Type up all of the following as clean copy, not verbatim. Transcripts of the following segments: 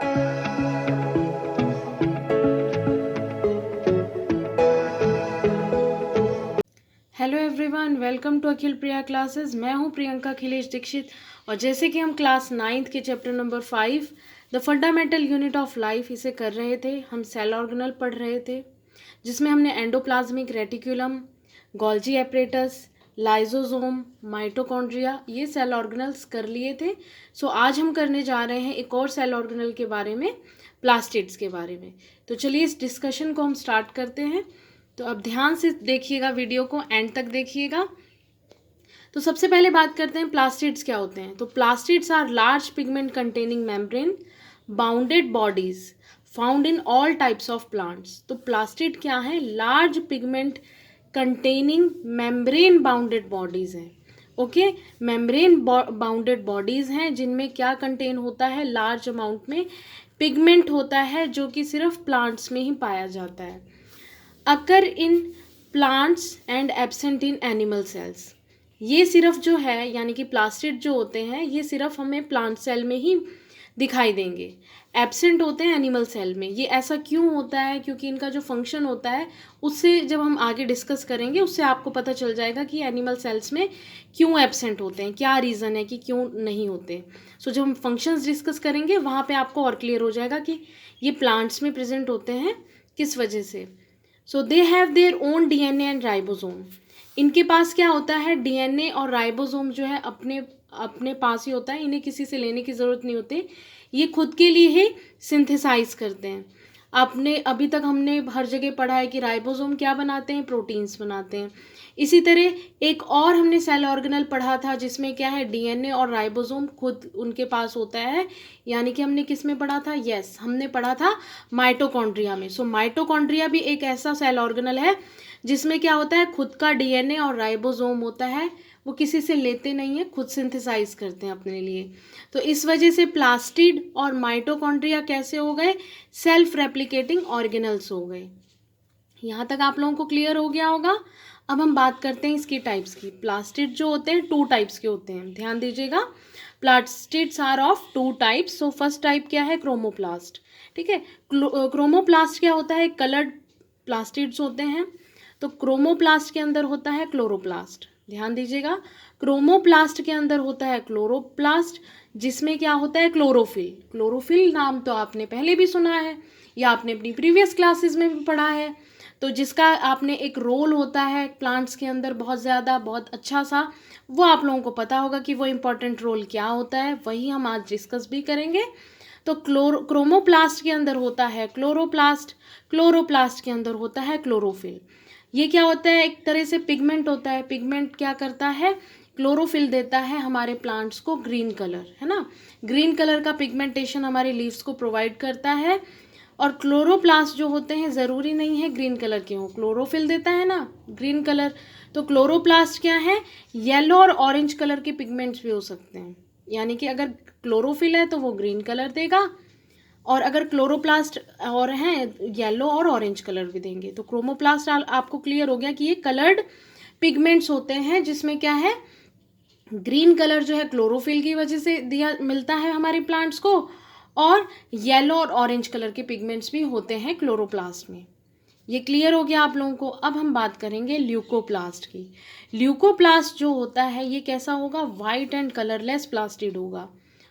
Hello everyone, welcome to Akhil Priya classes. मैं हूं प्रियंका अखिलेश दीक्षित और जैसे कि हम क्लास 9th के chapter number 5 the fundamental unit of life इसे कर रहे थे। हम सेल ऑर्गेनल पढ़ रहे थे जिसमें हमने endoplasmic reticulum, Golgi apparatus, lysosome, mitochondria ये सेल ऑर्गेनल्स कर लिए थे। सो आज हम करने जा रहे हैं एक और सेल ऑर्गेनल के बारे में, प्लास्टिड्स के बारे में। तो चलिए इस डिस्कशन को हम स्टार्ट करते हैं। तो अब ध्यान से देखिएगा, वीडियो को एंड तक देखिएगा। तो सबसे पहले बात करते हैं प्लास्टिड्स क्या होते हैं। तो plastids are large pigment containing membrane bounded bodies found in all types of plants. तो प्लास्टिड क्या है? Large pigment containing membrane bounded bodies हैं। ओके, मेम्ब्रेन बाउंडेड बॉडीज हैं जिनमें क्या कंटेन होता है? लार्ज अमाउंट में पिगमेंट होता है जो कि सिर्फ प्लांट्स में ही पाया जाता है। Occur in plants and absent in animal cells. ये सिर्फ जो है यानी कि प्लास्टिड जो होते हैं ये सिर्फ हमें प्लांट सेल में ही दिखाई देंगे, एब्सेंट होते हैं एनिमल सेल में। ये ऐसा क्यों होता है? क्योंकि इनका जो फंक्शन होता है उससे जब हम आगे डिस्कस करेंगे उससे आपको पता चल जाएगा कि एनिमल सेल्स में क्यों एब्सेंट होते हैं, क्या रीज़न है कि क्यों नहीं होते। सो जब हम फंक्शंस डिस्कस करेंगे वहाँ पे आपको और क्लियर हो जाएगा कि ये प्लांट्स में प्रेजेंट होते हैं किस वजह से। So they have their own DNA and ribosome. इनके पास क्या होता है? डीएनए और राइबोसोम जो है अपने अपने पास ही होता है, इन्हें किसी से लेने की ज़रूरत नहीं होती, ये खुद के लिए ही सिंथेसाइज करते हैं। आपने अभी तक हमने हर जगह पढ़ा है कि राइबोसोम क्या बनाते हैं? प्रोटीन्स बनाते हैं। इसी तरह एक और हमने सेल ऑर्गेनल पढ़ा था जिसमें क्या है? डीएनए और राइबोसोम खुद उनके पास होता है। यानी कि हमने किस में पढ़ा था? यस, हमने पढ़ा था माइटोकॉन्ड्रिया में। सो माइटोकॉन्ड्रिया भी एक ऐसा सेल ऑर्गेनल है जिसमें क्या होता है? खुद का डीएनए और राइबोसोम होता है, वो किसी से लेते नहीं है, खुद सिंथेसाइज करते हैं अपने लिए। तो इस वजह से प्लास्टिड और माइटोकॉन्ड्रिया कैसे हो गए? सेल्फ रेप्लिकेटिंग ऑर्गेनल्स हो गए। यहाँ तक आप लोगों को क्लियर हो गया होगा। अब हम बात करते हैं इसकी टाइप्स की। प्लास्टिड जो होते हैं 2 टाइप्स के होते हैं, ध्यान दीजिएगा। Plastids are of 2 types. So first type क्या है? क्रोमोप्लास्ट। ठीक है, क्रोमोप्लास्ट क्या होता है? कलर्ड प्लास्टिड्स होते हैं। तो क्रोमोप्लास्ट के अंदर होता है क्लोरोप्लास्ट। ध्यान दीजिएगा, क्रोमोप्लास्ट के अंदर होता है क्लोरोप्लास्ट जिसमें क्या होता है? क्लोरोफिल। क्लोरोफिल नाम तो आपने पहले भी सुना है या आपने अपनी प्रीवियस क्लासेस में भी पढ़ा है। तो जिसका आपने एक रोल होता है प्लांट्स के अंदर बहुत ज़्यादा, बहुत अच्छा सा, वो आप लोगों को पता होगा कि वो इम्पोर्टेंट रोल क्या होता है, वही हम आज डिस्कस भी करेंगे। तो क्रोमोप्लास्ट के अंदर होता है क्लोरोप्लास्ट, क्लोरोप्लास्ट के अंदर होता है क्लोरोफिल। ये क्या होता है? एक तरह से पिगमेंट होता है। पिगमेंट क्या करता है? क्लोरोफिल देता है हमारे प्लांट्स को ग्रीन कलर, है ना। ग्रीन कलर का पिगमेंटेशन हमारे लीव्स को प्रोवाइड करता है। और क्लोरोप्लास्ट जो होते हैं ज़रूरी नहीं है ग्रीन कलर के हों, क्लोरोफिल देता है ना ग्रीन कलर। तो क्लोरोप्लास्ट क्या है? येलो और ऑरेंज कलर के पिगमेंट्स भी हो सकते हैं। यानी कि अगर क्लोरोफिल है तो वो ग्रीन कलर देगा, और अगर क्लोरोप्लास्ट और हैं येलो और ऑरेंज कलर भी देंगे। तो क्रोमोप्लास्ट आपको क्लियर हो गया कि ये कलर्ड पिगमेंट्स होते हैं जिसमें क्या है? ग्रीन कलर जो है क्लोरोफिल की वजह से दिया मिलता है हमारे प्लांट्स को, और येलो और ऑरेंज कलर के पिगमेंट्स भी होते हैं क्लोरोप्लास्ट में। ये क्लियर हो गया आप लोगों को। अब हम बात करेंगे ल्यूकोप्लास्ट की। ल्यूकोप्लास्ट जो होता है ये कैसा होगा? वाइट एंड कलरलेस प्लास्टिड होगा।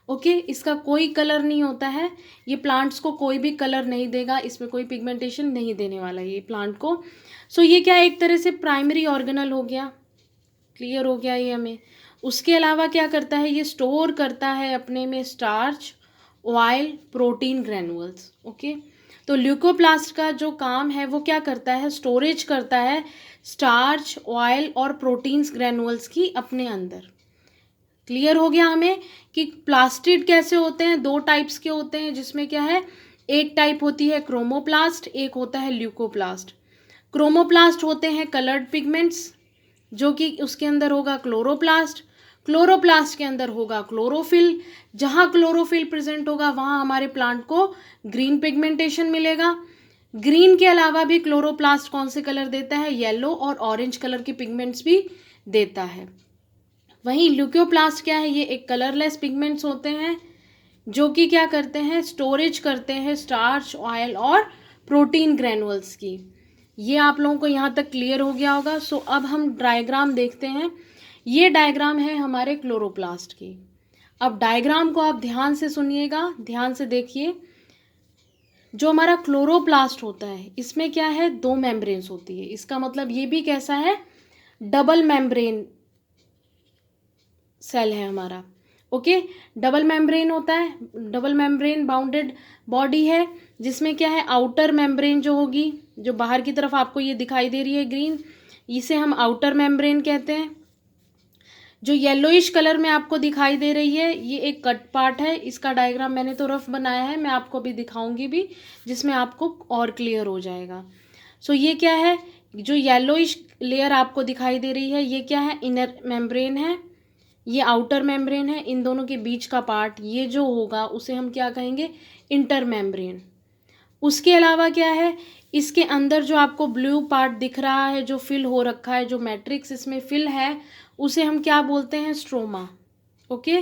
ओके, इसका कोई कलर नहीं होता है, ये प्लांट्स को कोई भी कलर नहीं देगा, इसमें कोई पिगमेंटेशन नहीं देने वाला ये प्लांट को। सो ये क्या एक तरह से प्राइमरी ऑर्गेनल हो गया। क्लियर हो गया ये हमें। उसके अलावा क्या करता है? ये स्टोर करता है अपने में starch, oil, protein granules. Okay, तो ल्यूकोप्लास्ट का जो काम है वो क्या करता है? स्टोरेज करता है स्टार्च, ऑयल और प्रोटीन्स ग्रैनुअल्स की अपने अंदर। क्लियर हो गया हमें कि प्लास्टिड कैसे होते हैं? 2 टाइप्स के होते हैं जिसमें क्या है? एक टाइप होती है क्रोमोप्लास्ट, एक होता है ल्यूकोप्लास्ट। क्रोमोप्लास्ट होते हैं कलर्ड पिगमेंट्स जो कि उसके अंदर होगा क्लोरोप्लास्ट। क्लोरोप्लास्ट के अंदर होगा क्लोरोफिल। जहाँ क्लोरोफिल प्रेजेंट होगा वहाँ हमारे प्लांट को ग्रीन पिगमेंटेशन मिलेगा। ग्रीन के अलावा भी क्लोरोप्लास्ट कौन से कलर देता है? येलो और ऑरेंज कलर के पिगमेंट्स भी देता है। वहीं ल्यूकोप्लास्ट क्या है? ये एक कलरलेस पिगमेंट्स होते हैं। जो कि क्या करते हैं, स्टोरेज करते हैं स्टार्च, ऑयल और प्रोटीन ग्रैनुअल्स की। ये आप लोगों को यहाँ तक क्लियर हो गया होगा। सो अब हम डायग्राम देखते हैं। ये डायग्राम है हमारे क्लोरोप्लास्ट की। अब डायग्राम को आप ध्यान से सुनिएगा, ध्यान से देखिए। जो हमारा क्लोरोप्लास्ट होता है इसमें क्या है, 2 मेम्ब्रेन्स होती है। इसका मतलब ये भी कैसा है, डबल मेम्ब्रेन सेल है हमारा। ओके, डबल मेम्ब्रेन होता है, डबल मेम्ब्रेन बाउंडेड बॉडी है, जिसमें क्या है, आउटर मेम्ब्रेन जो होगी, जो बाहर की तरफ आपको ये दिखाई दे रही है ग्रीन, इसे हम आउटर मेम्ब्रेन कहते हैं। जो येलोइश कलर में आपको दिखाई दे रही है ये एक कट पार्ट है। इसका डायग्राम मैंने तो रफ बनाया है, मैं आपको अभी दिखाऊंगी भी, जिसमें आपको और क्लियर हो जाएगा। सो ये क्या है, जो येलोइश लेयर आपको दिखाई दे रही है ये क्या है, इनर मेम्ब्रेन है, ये आउटर मेम्ब्रेन है। इन दोनों के बीच का पार्ट ये जो होगा उसे हम क्या कहेंगे, इंटर मेम्ब्रेन। उसके अलावा क्या है, इसके अंदर जो आपको ब्लू पार्ट दिख रहा है, जो फिल हो रखा है, जो मैट्रिक्स इसमें फिल है, उसे हम क्या बोलते हैं, स्ट्रोमा। ओके,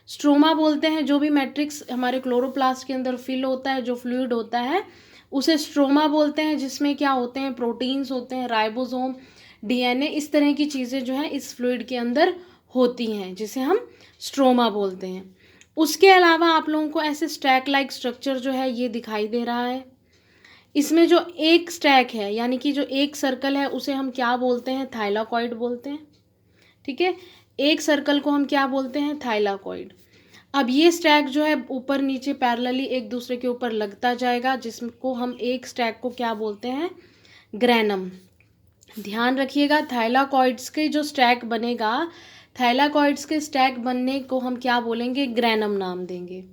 स्ट्रोमा बोलते हैं। जो भी मैट्रिक्स हमारे क्लोरोप्लास्ट के अंदर फिल होता है, जो फ्लूइड होता है, उसे स्ट्रोमा बोलते हैं, जिसमें क्या होते हैं, प्रोटीन्स होते हैं, राइबोसोम, डीएनए, इस तरह की चीज़ें जो है इस फ्लूइड के अंदर होती हैं, जिसे हम स्ट्रोमा बोलते हैं। उसके अलावा आप लोगों को ऐसे स्टैक लाइक स्ट्रक्चर जो है ये दिखाई दे रहा है। इसमें जो एक स्टैक है, यानी कि जो एक सर्कल है, उसे हम क्या बोलते हैं, थाइलाकॉइड बोलते हैं। ठीक है, एक सर्कल को हम क्या बोलते हैं, थाइलाकॉइड। अब ये स्टैक जो है ऊपर नीचे पैरेलली एक दूसरे के ऊपर लगता जाएगा, जिसको हम एक स्टैक को क्या बोलते हैं, ग्रैनम। ध्यान रखिएगा, थाइलाकॉइड्स के जो स्टैक बनेगा, थाइलाकॉइड्स के स्टैक बनने को हम क्या बोलेंगे, ग्रैनम नाम देंगे।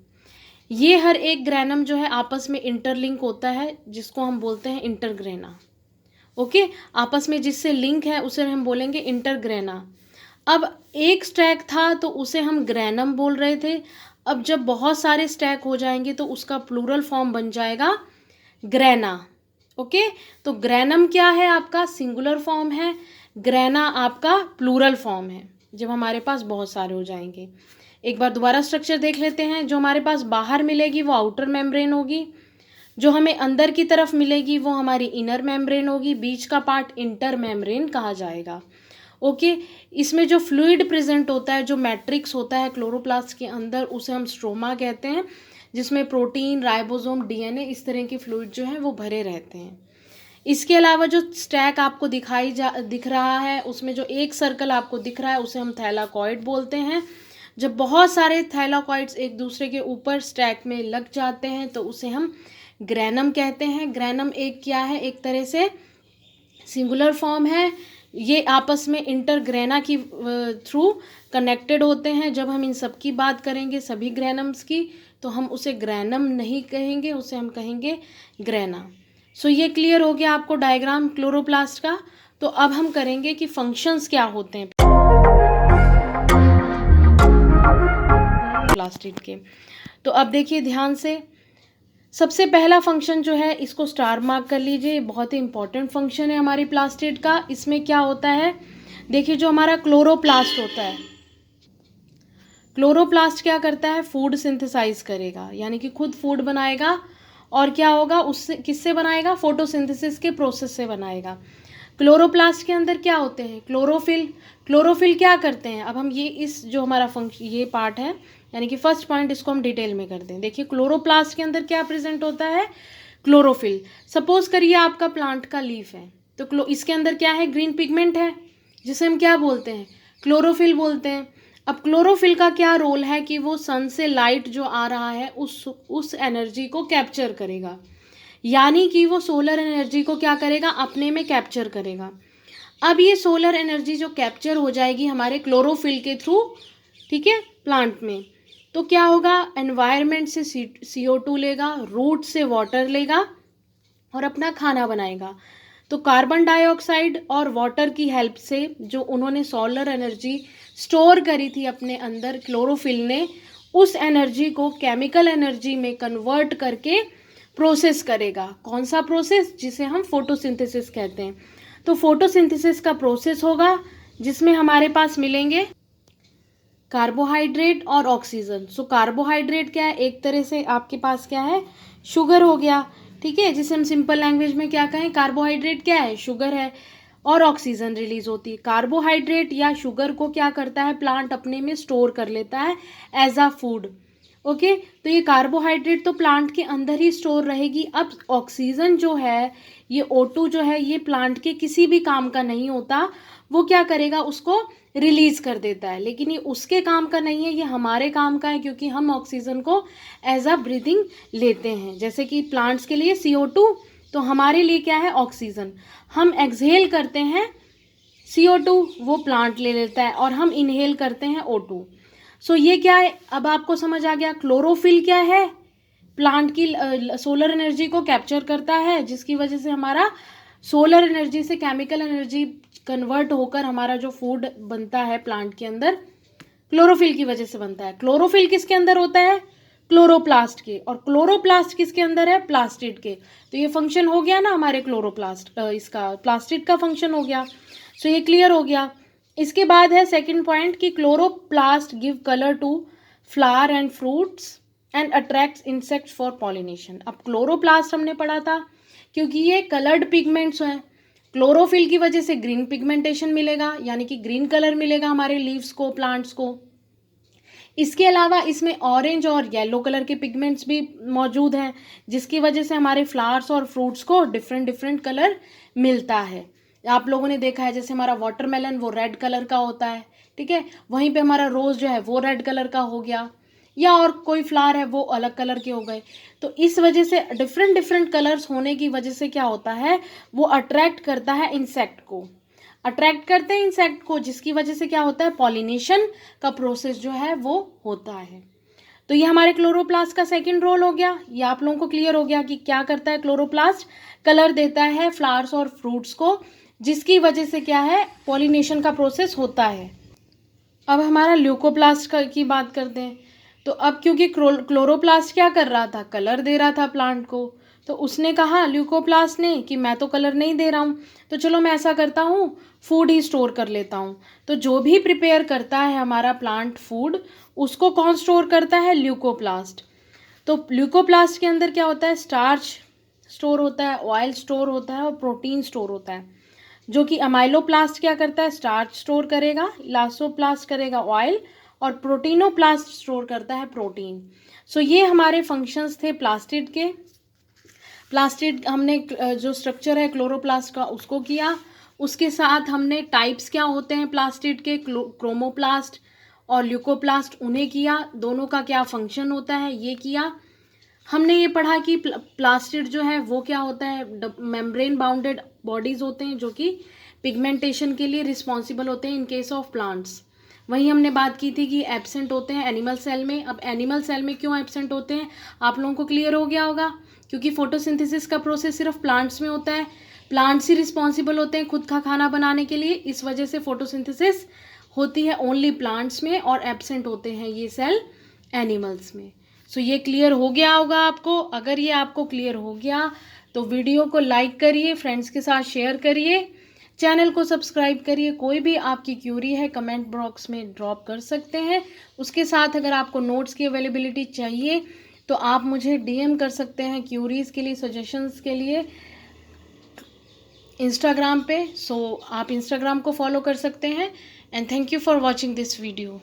ये हर एक ग्रैनम जो है आपस में इंटरलिंक होता है, जिसको हम बोलते हैं इंटरग्रेना। ओके, आपस में जिससे लिंक है उसे हम बोलेंगे इंटरग्रेना। अब एक स्टैक था तो उसे हम ग्रैनम बोल रहे थे। अब जब बहुत सारे स्टैक हो जाएंगे तो उसका प्लूरल फॉर्म बन जाएगा ग्रैना। ओके, तो ग्रैनम क्या है, आपका सिंगुलर फॉर्म है, ग्रैना आपका प्लूरल फॉर्म है, जब हमारे पास बहुत सारे हो जाएंगे। एक बार दोबारा स्ट्रक्चर देख लेते हैं। जो हमारे पास बाहर मिलेगी वो आउटर मेम्ब्रेन होगी, जो हमें अंदर की तरफ मिलेगी वो हमारी इनर मेम्ब्रेन होगी, बीच का पार्ट इंटर मेम्ब्रेन कहा जाएगा। ओके, इसमें जो फ्लूइड प्रेजेंट होता है, जो मैट्रिक्स होता है क्लोरोप्लास्ट के अंदर, उसे हम स्ट्रोमा कहते हैं, जिसमें प्रोटीन, राइबोसोम, डीएनए, इस तरह के फ्लूइड जो है वो भरे रहते हैं। इसके अलावा जो स्टैक आपको दिख रहा है, उसमें जो एक सर्कल आपको दिख रहा है उसे हम थैलाकॉइड बोलते हैं। जब बहुत सारे थैलाकॉइड्स एक दूसरे के ऊपर स्टैक में लग जाते हैं तो उसे हम ग्रैनम कहते हैं। ग्रैनम एक क्या है, एक तरह से सिंगुलर फॉर्म है। ये आपस में इंटरग्रेना की थ्रू कनेक्टेड होते हैं। जब हम इन सब की बात करेंगे, सभी ग्रैनम्स की, तो हम उसे ग्रैनम नहीं कहेंगे, उसे हम कहेंगे ग्रैना। सो ये क्लियर हो गया आपको डायग्राम क्लोरोप्लास्ट का। तो अब हम करेंगे कि फंक्शंस क्या होते हैं प्लास्टिड के। तो अब देखिए ध्यान से, सबसे पहला फंक्शन जो है इसको स्टार मार्क कर लीजिए, बहुत ही इंपॉर्टेंट फंक्शन है हमारी प्लास्टिड का। इसमें क्या होता है, देखिए जो हमारा क्लोरोप्लास्ट होता है, क्लोरोप्लास्ट क्या करता है, फूड सिंथेसाइज करेगा, यानी कि खुद फूड बनाएगा। और क्या होगा, उससे किससे बनाएगा, फोटोसिंथेसिस के प्रोसेस से बनाएगा। क्लोरोप्लास्ट के अंदर क्या होते हैं, क्लोरोफिल। क्लोरोफिल क्या करते हैं, अब हम ये इस जो हमारा फंक्शन ये पार्ट है, यानी कि फर्स्ट पॉइंट, इसको हम डिटेल में करते हैं। देखिए क्लोरोप्लास्ट के अंदर क्या प्रेजेंट होता है, क्लोरोफिल। सपोज करिए आपका प्लांट का लीफ है, तो इसके अंदर क्या है, ग्रीन पिगमेंट है, जिसे हम क्या बोलते हैं, क्लोरोफिल बोलते हैं। अब क्लोरोफिल का क्या रोल है कि वो सन से लाइट जो आ रहा है उस एनर्जी को कैप्चर करेगा, यानी कि वो सोलर एनर्जी को क्या करेगा, अपने में कैप्चर करेगा। अब ये सोलर एनर्जी जो कैप्चर हो जाएगी हमारे क्लोरोफिल के थ्रू, ठीक है, प्लांट में, तो क्या होगा, एनवायरनमेंट से CO2 लेगा, रूट से वाटर लेगा और अपना खाना बनाएगा। तो कार्बन डाइऑक्साइड और वाटर की हेल्प से जो उन्होंने सोलर एनर्जी स्टोर करी थी अपने अंदर, क्लोरोफिल ने उस एनर्जी को केमिकल एनर्जी में कन्वर्ट करके प्रोसेस करेगा। कौन सा प्रोसेस, जिसे हम फोटोसिंथेसिस कहते हैं। तो फोटोसिंथेसिस का प्रोसेस होगा जिसमें हमारे पास मिलेंगे कार्बोहाइड्रेट और ऑक्सीजन। सो कार्बोहाइड्रेट क्या है, एक तरह से आपके पास क्या है, शुगर हो गया, ठीक है, जिसे हम सिंपल लैंग्वेज में क्या कहें, कार्बोहाइड्रेट क्या है, शुगर है। और ऑक्सीजन रिलीज होती है। कार्बोहाइड्रेट या शुगर को क्या करता है, प्लांट अपने में स्टोर कर लेता है एज अ फूड। ओके, तो ये कार्बोहाइड्रेट तो प्लांट के अंदर ही स्टोर रहेगी। अब ऑक्सीजन जो है, ये O2 जो है, ये प्लांट के किसी भी काम का नहीं होता, वो क्या करेगा, उसको रिलीज कर देता है। लेकिन ये उसके काम का नहीं है, ये हमारे काम का है, क्योंकि हम ऑक्सीजन को एज अ ब्रीदिंग लेते हैं। जैसे कि प्लांट्स के लिए CO2, तो हमारे लिए क्या है, ऑक्सीजन। हम एक्सहेल करते हैं CO2, वो प्लांट ले लेता है, और हम इनहेल करते हैं O2। सो ये क्या है, अब आपको समझ आ गया। क्लोरोफिल क्या है, प्लांट की सोलर एनर्जी को कैप्चर करता है, जिसकी वजह से हमारा सोलर एनर्जी से केमिकल एनर्जी कन्वर्ट होकर हमारा जो फूड बनता है प्लांट के अंदर, क्लोरोफिल की वजह से बनता है। क्लोरोफिल किसके अंदर होता है, क्लोरोप्लास्ट के, और क्लोरोप्लास्ट किसके अंदर है, प्लास्टिड के। तो ये फंक्शन हो गया ना हमारे क्लोरोप्लास्ट, इसका प्लास्टिड का फंक्शन हो गया। सो ये क्लियर हो गया। इसके बाद है सेकंड पॉइंट कि chloroplast give colour to flower and fruits and attracts insects for pollination. अब क्लोरोप्लास्ट हमने पढ़ा था क्योंकि ये कलर्ड पिगमेंट्स हैं। क्लोरोफिल की वजह से ग्रीन पिगमेंटेशन मिलेगा, यानी कि ग्रीन कलर मिलेगा हमारे लीव्स को, प्लांट्स को। इसके अलावा इसमें ऑरेंज और येलो कलर के पिगमेंट्स भी मौजूद हैं, जिसकी वजह से हमारे फ्लावर्स और फ्रूट्स को डिफरेंट डिफरेंट कलर मिलता है। आप लोगों ने देखा है, जैसे हमारा वाटरमेलन वो रेड कलर का होता है, ठीक है, वहीं पे हमारा रोज़ जो है वो रेड कलर का हो गया, या और कोई फ्लावर है वो अलग कलर के हो गए। तो इस वजह से डिफरेंट डिफरेंट कलर्स होने की वजह से क्या होता है, वो अट्रैक्ट करता है इंसेक्ट को, अट्रैक्ट करते हैं इंसेक्ट को, जिसकी वजह से क्या होता है, पॉलिनेशन का प्रोसेस जो है वो होता है। तो ये हमारे क्लोरोप्लास्ट का सेकंड रोल हो गया। ये आप लोगों को क्लियर हो गया कि क्या करता है क्लोरोप्लास्ट, कलर देता है फ्लावर्स और फ्रूट्स को, जिसकी वजह से क्या है, पॉलिनेशन का प्रोसेस होता है। अब हमारा ल्यूकोप्लास्ट की बात करते हैं। तो अब क्योंकि क्लोरोप्लास्ट क्या कर रहा था, कलर दे रहा था प्लांट को, तो उसने कहा ल्यूकोप्लास्ट ने कि मैं तो कलर नहीं दे रहा हूँ, तो चलो मैं ऐसा करता हूँ, फूड ही स्टोर कर लेता हूँ। तो जो भी प्रिपेयर करता है हमारा प्लांट फूड, उसको कौन स्टोर करता है, ल्यूकोप्लास्ट। तो ल्यूकोप्लास्ट के अंदर क्या होता है, स्टार्च स्टोर होता है, ऑयल स्टोर होता है, और प्रोटीन स्टोर होता है। जो कि अमाइलोप्लास्ट क्या करता है, स्टार्च स्टोर करेगा, इलास्टोप्लास्ट करेगा ऑयल, और प्रोटीनोप्लास्ट स्टोर करता है प्रोटीन। सो ये हमारे फंक्शंस थे प्लास्टिड के। प्लास्टिड हमने जो स्ट्रक्चर है क्लोरोप्लास्ट का उसको किया। उसके साथ हमने टाइप्स क्या होते हैं प्लास्टिड के, क्रोमोप्लास्ट और ल्यूकोप्लास्ट, उन्हें किया। दोनों का क्या फंक्शन होता है ये किया। हमने ये पढ़ा कि प्लास्टिड जो है वो क्या होता है, मेम्ब्रेन बाउंडेड बॉडीज होते हैं जो कि पिगमेंटेशन के लिए रिस्पॉन्सिबल होते हैं इन केस ऑफ प्लांट्स। वहीं हमने बात की थी कि एब्सेंट होते हैं एनिमल सेल में। अब एनिमल सेल में क्यों एब्सेंट होते हैं, आप लोगों को क्लियर हो गया होगा, क्योंकि फोटोसिंथेसिस का प्रोसेस सिर्फ प्लांट्स में होता है। प्लांट्स ही रिस्पॉन्सिबल होते हैं खुद का खाना बनाने के लिए, इस वजह से फोटोसिंथेसिस होती है ओनली प्लांट्स में, और एब्सेंट होते हैं ये सेल एनिमल्स में। सो ये क्लियर हो गया होगा आपको। अगर ये आपको क्लियर हो गया तो वीडियो को लाइक करिए, फ्रेंड्स के साथ शेयर करिए, चैनल को सब्सक्राइब करिए। कोई भी आपकी क्यूरी है कमेंट बॉक्स में ड्रॉप कर सकते हैं। उसके साथ अगर आपको नोट्स की अवेलेबिलिटी चाहिए तो आप मुझे DM कर सकते हैं क्यूरीज़ के लिए, सजेशंस के लिए इंस्टाग्राम पे। सो आप इंस्टाग्राम को फॉलो कर सकते हैं। And thank you for watching this video.